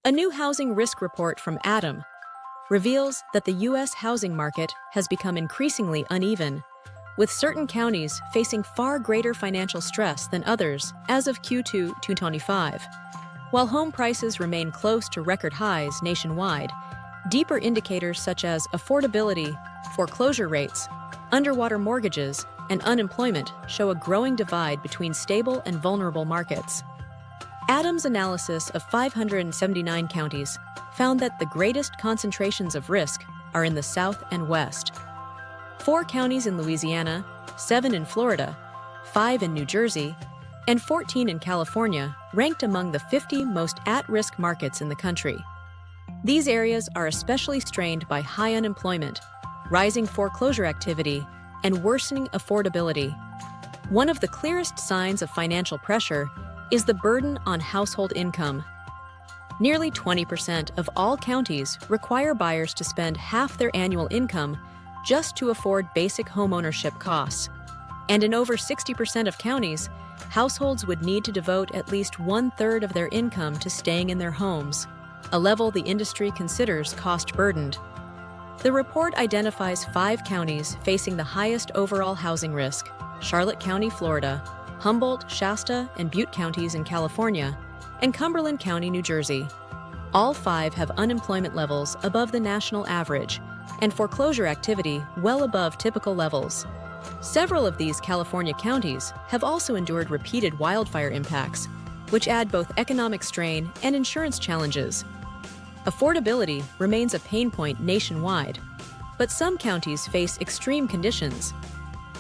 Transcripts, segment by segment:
A new housing risk report from ATTOM reveals that the U.S. housing market has become increasingly uneven, with certain counties facing far greater financial stress than others as of Q2 2025. While home prices remain close to record highs nationwide, deeper indicators such as affordability, foreclosure rates, underwater mortgages, and unemployment show a growing divide between stable and vulnerable markets. ATTOM's analysis of 579 counties found that the greatest concentrations of risk are in the South and West. 4 counties in Louisiana, 7 in Florida, 5 in New Jersey, and 14 in California ranked among the 50 most at-risk markets in the country. These areas are especially strained by high unemployment, rising foreclosure activity, and worsening affordability. One of the clearest signs of financial pressure is the burden on household income. Nearly 20% of all counties require buyers to spend half their annual income just to afford basic homeownership costs. And in over 60% of counties, households would need to devote at least 1/3 of their income to staying in their homes, a level the industry considers cost-burdened. The report identifies 5 counties facing the highest overall housing risk: Charlotte County, Florida, Humboldt, Shasta, and Butte counties in California, and Cumberland County, New Jersey. All 5 have unemployment levels above the national average and foreclosure activity well above typical levels. Several of these California counties have also endured repeated wildfire impacts, which add both economic strain and insurance challenges. Affordability remains a pain point nationwide, but some counties face extreme conditions.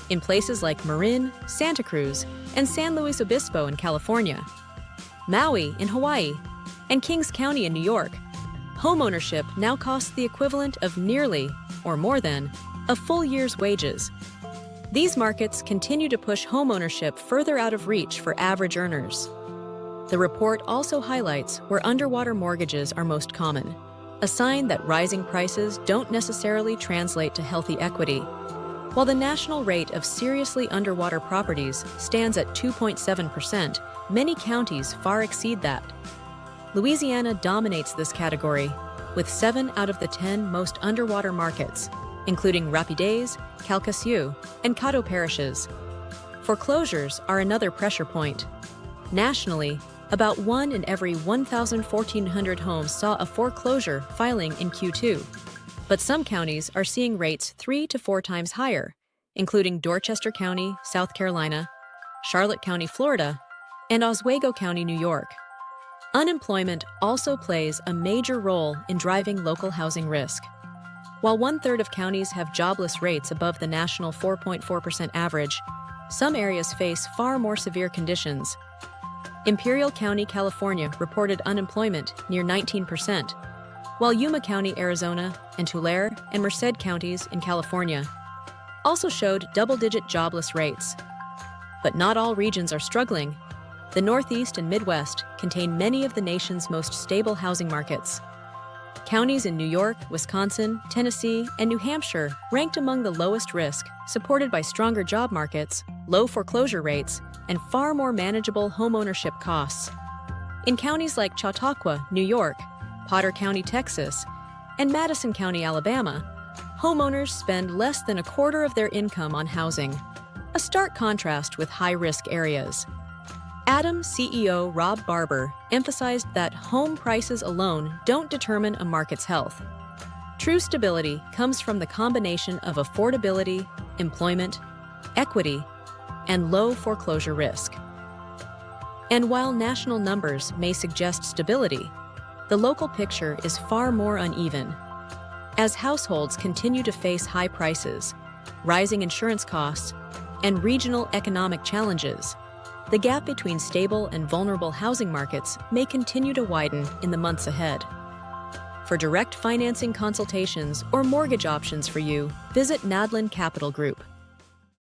In places like Marin, Santa Cruz, and San Luis Obispo in California, Maui in Hawaii, and Kings County in New York, homeownership now costs the equivalent of nearly, or more than, a full year's wages. These markets continue to push homeownership further out of reach for average earners. The report also highlights where underwater mortgages are most common, a sign that rising prices don't necessarily translate to healthy equity. While the national rate of seriously underwater properties stands at 2.7%, many counties far exceed that. Louisiana dominates this category, with 7 out of the 10 most underwater markets, including Rapides, Calcasieu, and Caddo parishes. Foreclosures are another pressure point. Nationally, about 1 in every 1,400 homes saw a foreclosure filing in Q2, but some counties are seeing rates 3 to 4 times higher, including Dorchester County, South Carolina, Charlotte County, Florida, and Oswego County, New York. Unemployment also plays a major role in driving local housing risk. While 1/3 of counties have jobless rates above the national 4.4% average, some areas face far more severe conditions. Imperial County, California reported unemployment near 19%, while Yuma County, Arizona, and Tulare and Merced counties in California also showed double-digit jobless rates. But not all regions are struggling. The Northeast and Midwest contain many of the nation's most stable housing markets. Counties in New York, Wisconsin, Tennessee, and New Hampshire ranked among the lowest risk, supported by stronger job markets, low foreclosure rates, and far more manageable homeownership costs. In counties like Chautauqua, New York, Potter County, Texas, and Madison County, Alabama, homeowners spend less than 1/4 of their income on housing, a stark contrast with high-risk areas. ATTOM CEO Rob Barber emphasized that home prices alone don't determine a market's health. True stability comes from the combination of affordability, employment, equity, and low foreclosure risk. And while national numbers may suggest stability, the local picture is far more uneven. As households continue to face high prices, rising insurance costs, and regional economic challenges, the gap between stable and vulnerable housing markets may continue to widen in the months ahead. For direct financing consultations or mortgage options for you, visit Nadlan Capital Group.